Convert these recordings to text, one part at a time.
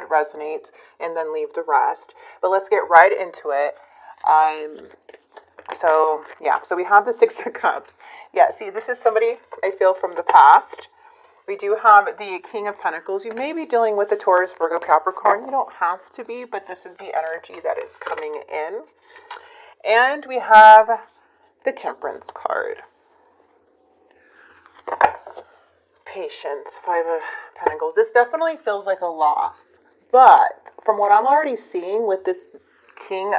it resonates, and then leave the rest. But let's get right into it. So we have the Six of Cups. Yeah, see, this is somebody I feel from the past. We do have the King of Pentacles. You may be dealing with the Taurus, Virgo, Capricorn. You don't have to be, but this is the energy that is coming in. And we have the Temperance card. Patience, Five of Pentacles. This definitely feels like a loss. But from what I'm already seeing with this King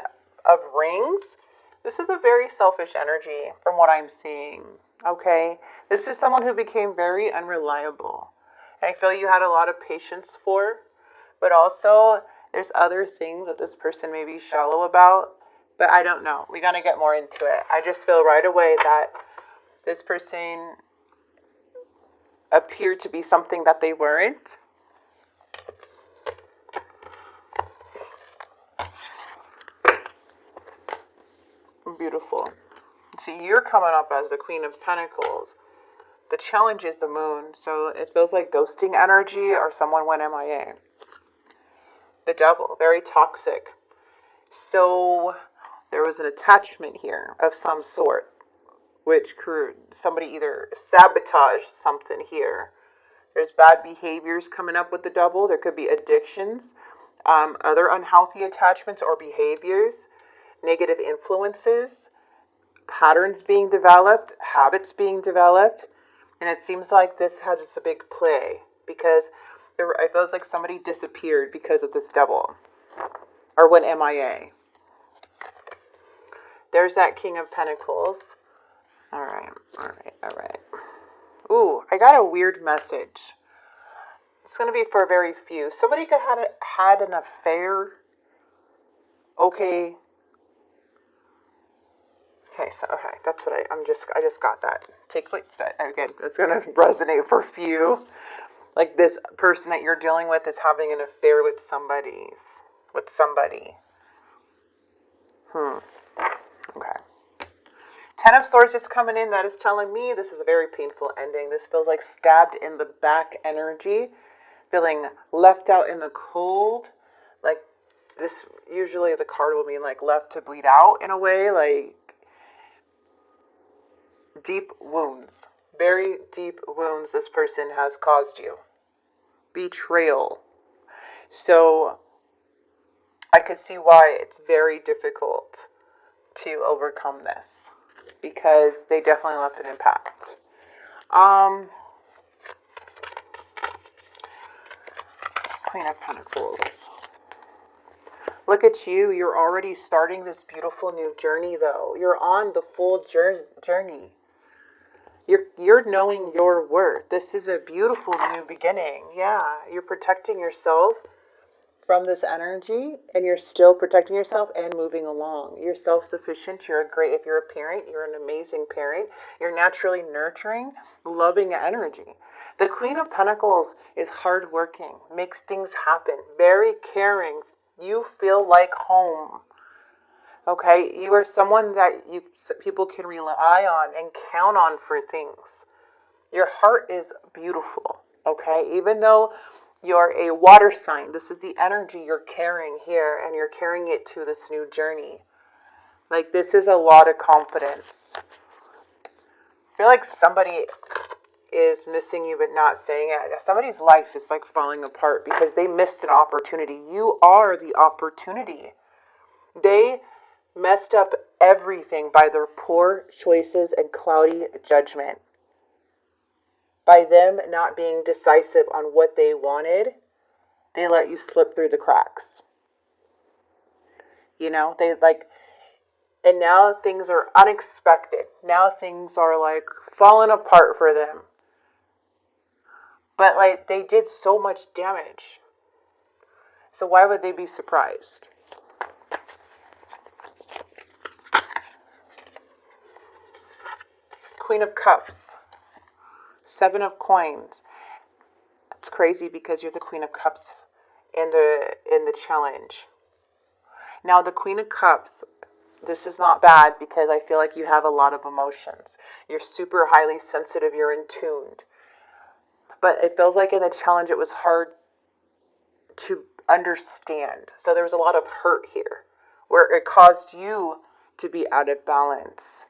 of Rings, this is a very selfish energy from what I'm seeing. Okay? This is someone who became very unreliable. I feel you had a lot of patience for, but also there's other things that this person may be shallow about, but I don't know. We got to get more into it. I just feel right away that this person appeared to be something that they weren't. Beautiful. See, you're coming up as the Queen of Pentacles. The challenge is the moon, so it feels like ghosting energy or someone went MIA. The Devil, very toxic. So there was an attachment here of some sort, which somebody either sabotaged something here. There's bad behaviors coming up with the Devil. There could be addictions, other unhealthy attachments or behaviors, negative influences, patterns being developed, habits being developed. And it seems like this has a big play because it feels like somebody disappeared because of this Devil or went MIA. There's that King of Pentacles. All right. Ooh, I got a weird message. It's going to be for very few. Somebody could have had an affair. Okay, that's what I just got that. Take like that again. It's gonna resonate for few. Like this person that you're dealing with is having an affair with somebody. Okay. Ten of Swords is coming in. That is telling me this is a very painful ending. This feels like stabbed in the back energy, feeling left out in the cold. Like this, usually the card will mean like left to bleed out in a way, like deep wounds, very deep wounds this person has caused you. Betrayal. So I could see why it's very difficult to overcome this because they definitely left an impact. Queen of Pentacles. Look at you. You're already starting this beautiful new journey though. You're on the full journey. You're knowing your worth. This is a beautiful new beginning. Yeah, you're protecting yourself from this energy, and you're still protecting yourself and moving along. You're self-sufficient. If you're a parent, you're an amazing parent. You're naturally nurturing, loving energy. The Queen of Pentacles is hardworking, makes things happen, very caring. You feel like home. Okay, you are someone that people can rely on and count on for things. Your heart is beautiful, okay? Even though you're a water sign, this is the energy you're carrying here, and you're carrying it to this new journey. Like, this is a lot of confidence. I feel like somebody is missing you but not saying it. Somebody's life is like falling apart because they missed an opportunity. You are the opportunity. They messed up everything by their poor choices and cloudy judgment. By them not being decisive on what they wanted, they let you slip through the cracks. You know, and now things are unexpected. Now things are like falling apart for them. But like they did so much damage. So why would they be surprised? Queen of Cups. Seven of Coins. It's crazy because you're the Queen of Cups in the challenge. Now the Queen of Cups, this is not bad because I feel like you have a lot of emotions. You're super highly sensitive, you're in tuned. But it feels like in the challenge it was hard to understand. So there was a lot of hurt here where it caused you to be out of balance.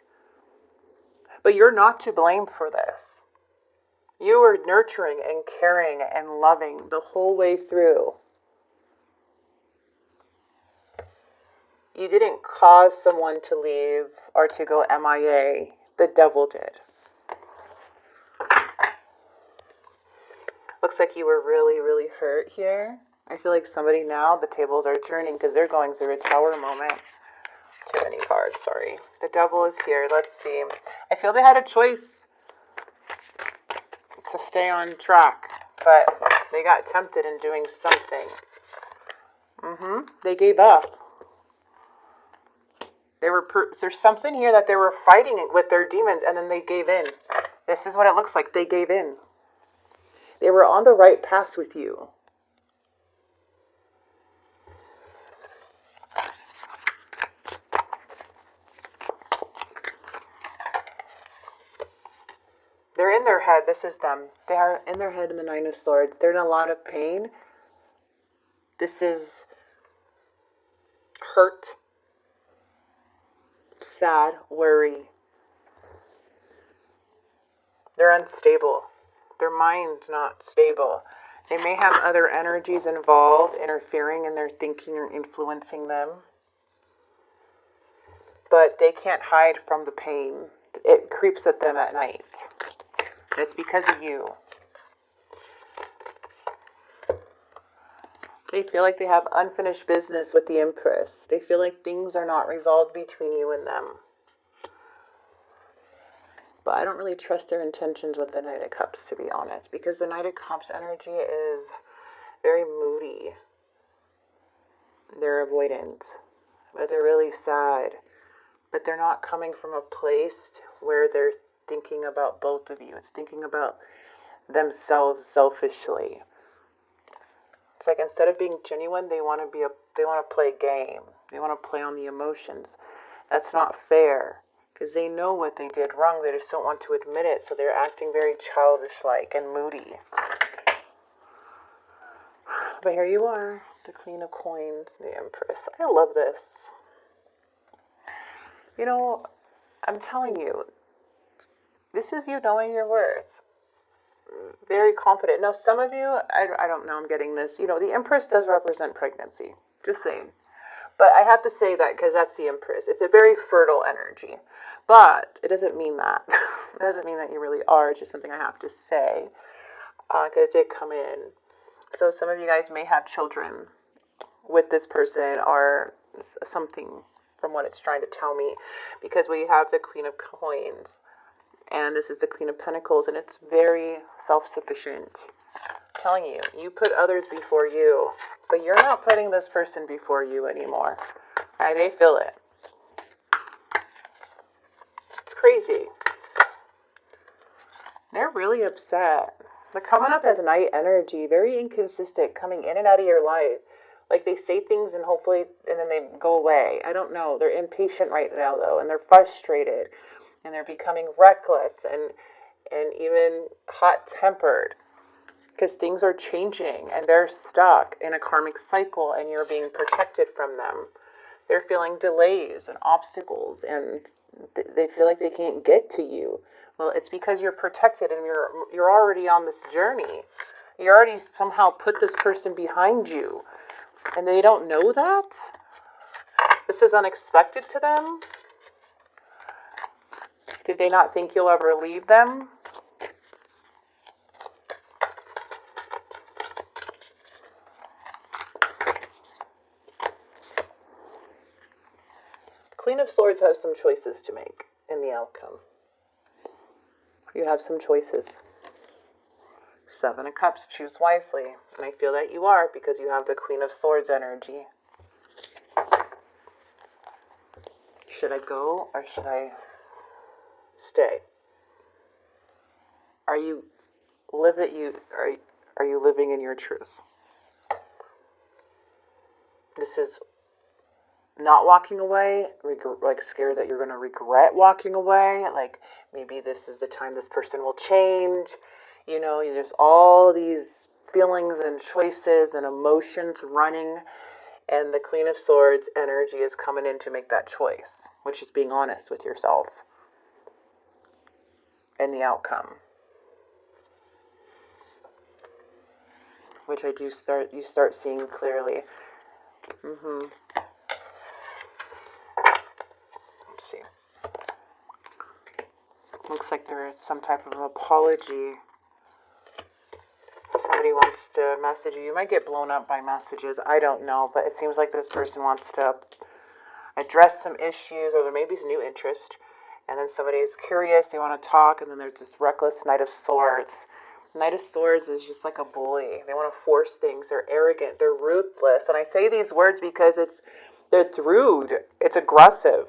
But you're not to blame for this. You were nurturing and caring and loving the whole way through. You didn't cause someone to leave or to go MIA. The devil did. Looks like you were really, really hurt here. I feel like somebody now, the tables are turning because they're going through a tower moment. Too many cards, sorry. The devil is here. Let's see. I feel they had a choice to stay on track, but they got tempted in doing something. They gave up. There's something here that they were fighting with their demons, and then they gave in. This is what it looks like. They gave in. They were on the right path with you. They're in their head. This is them. They are in their head in the Nine of Swords. They're in a lot of pain. This is hurt, sad, worry. They're unstable. Their mind's not stable. They may have other energies involved, interfering in their thinking or influencing them. But they can't hide from the pain. It creeps at them at night. And it's because of you. They feel like they have unfinished business with the Empress. They feel like things are not resolved between you and them. But I don't really trust their intentions with the Knight of Cups, to be honest, because the Knight of Cups energy is very moody. They're avoidant, but they're really sad. But they're not coming from a place where they're thinking about both of you. It's thinking about themselves selfishly. It's like instead of being genuine, they want to play a game. They want to play on the emotions. That's not fair. Because they know what they did wrong, they just don't want to admit it, so they're acting very childish-like and moody. But here you are, the Queen of Coins, the Empress. I love this. You know, I'm telling you, this is you knowing your worth. Very confident. Now, some of you, I don't know, I'm getting this. You know, the Empress does represent pregnancy. Just saying. But I have to say that because that's the Empress. It's a very fertile energy. But it doesn't mean that. It doesn't mean that you really are. It's just something I have to say. Because it did come in. So some of you guys may have children with this person or something from what it's trying to tell me. Because we have the Queen of Coins. And this is the Queen of Pentacles. And it's very self-sufficient. I'm telling you, you put others before you. But you're not putting this person before you anymore. Right? They feel it. It's crazy. They're really upset. They're coming up as night energy. Very inconsistent. Coming in and out of your life. Like they say things and hopefully, and then they go away. I don't know. They're impatient right now though. And they're frustrated. And they're becoming reckless. And even hot-tempered. Because things are changing and they're stuck in a karmic cycle and you're being protected from them. They're feeling delays and obstacles and they feel like they can't get to you. Well, it's because you're protected and you're already on this journey. You already somehow put this person behind you and they don't know that. This is unexpected to them. Did they not think you'll ever leave them? Queen of Swords has some choices to make in the outcome. You have some choices. Seven of Cups, choose wisely. And I feel that you are because you have the Queen of Swords energy. Should I go or should I stay? Are you living in your truth? This is not walking away, like scared that you're going to regret walking away. Like maybe this is the time this person will change. You know, there's all these feelings and choices and emotions running, and the Queen of Swords energy is coming in to make that choice, which is being honest with yourself and the outcome, which you start seeing clearly. Let's see. Looks like there is some type of apology. Somebody wants to message you. You might get blown up by messages. I don't know, but it seems like this person wants to address some issues, or there may be some new interest. And then somebody is curious, they want to talk, and then there's this reckless Knight of Swords. Knight of Swords is just like a bully. They want to force things. They're arrogant. They're ruthless. And I say these words because it's rude. It's aggressive.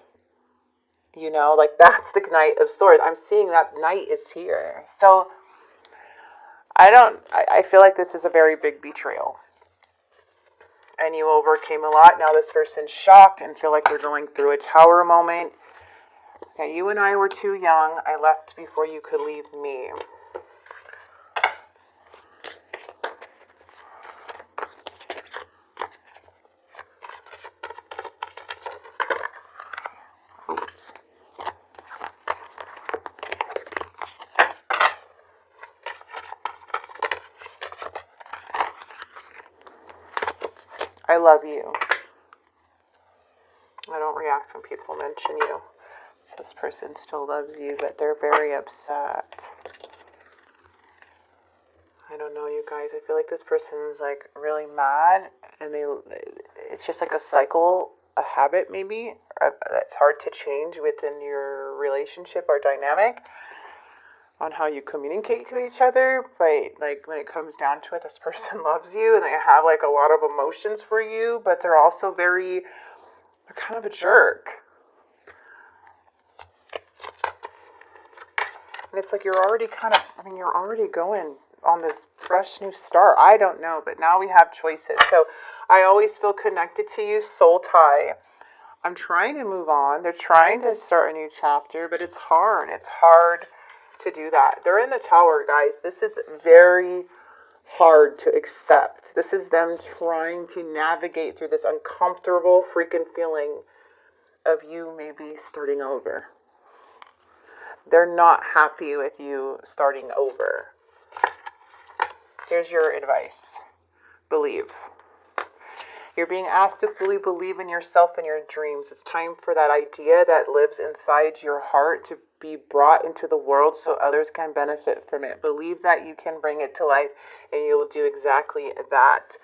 You know, like that's the Knight of Swords. I'm seeing that Knight is here. So I feel like this is a very big betrayal. And you overcame a lot. Now this person's shocked and feel like they're going through a tower moment. Okay, you and I were too young. I left before you could leave me. Oops. I love you. I don't react when people mention you. This person still loves you, but they're very upset. I don't know, you guys. I feel like this person's like really mad, and it's just like a cycle, a habit maybe, that's hard to change within your relationship or dynamic on how you communicate to each other. But like when it comes down to it, this person loves you and they have like a lot of emotions for you, but they're also they're kind of a jerk. And it's like you're already going on this fresh new start. I don't know, but now we have choices. So I always feel connected to you, soul tie. I'm trying to move on. They're trying to start a new chapter, but it's hard. It's hard to do that. They're in the tower, guys. This is very hard to accept. This is them trying to navigate through this uncomfortable freaking feeling of you maybe starting over. They're not happy with you starting over. Here's your advice. Believe. You're being asked to fully believe in yourself and your dreams. It's time for that idea that lives inside your heart to be brought into the world so others can benefit from it. Believe that you can bring it to life, and you will do exactly that.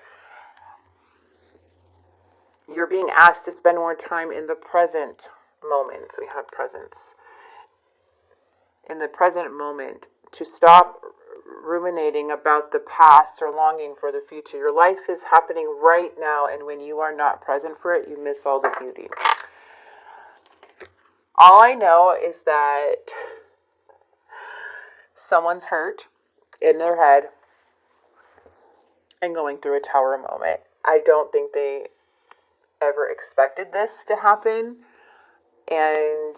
You're being asked to spend more time in the present moment. So we have presence. In the present moment, to stop ruminating about the past or longing for the future. Your life is happening right now, and when you are not present for it, you miss all the beauty. All I know is that someone's hurt in their head and going through a tower moment. I don't think they ever expected this to happen, and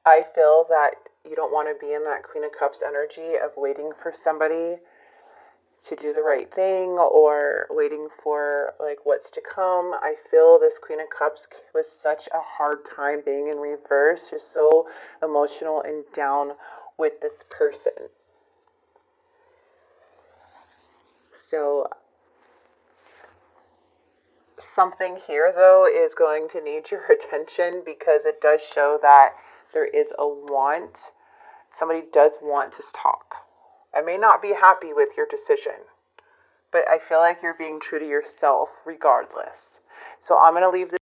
I feel that you don't want to be in that Queen of Cups energy of waiting for somebody to do the right thing or waiting for like what's to come. I feel this Queen of Cups was such a hard time being in reverse. You're so emotional and down with this person. So something here though is going to need your attention, because it does show that there is a want. Somebody does want to talk. I may not be happy with your decision, but I feel like you're being true to yourself regardless. So I'm going to leave this.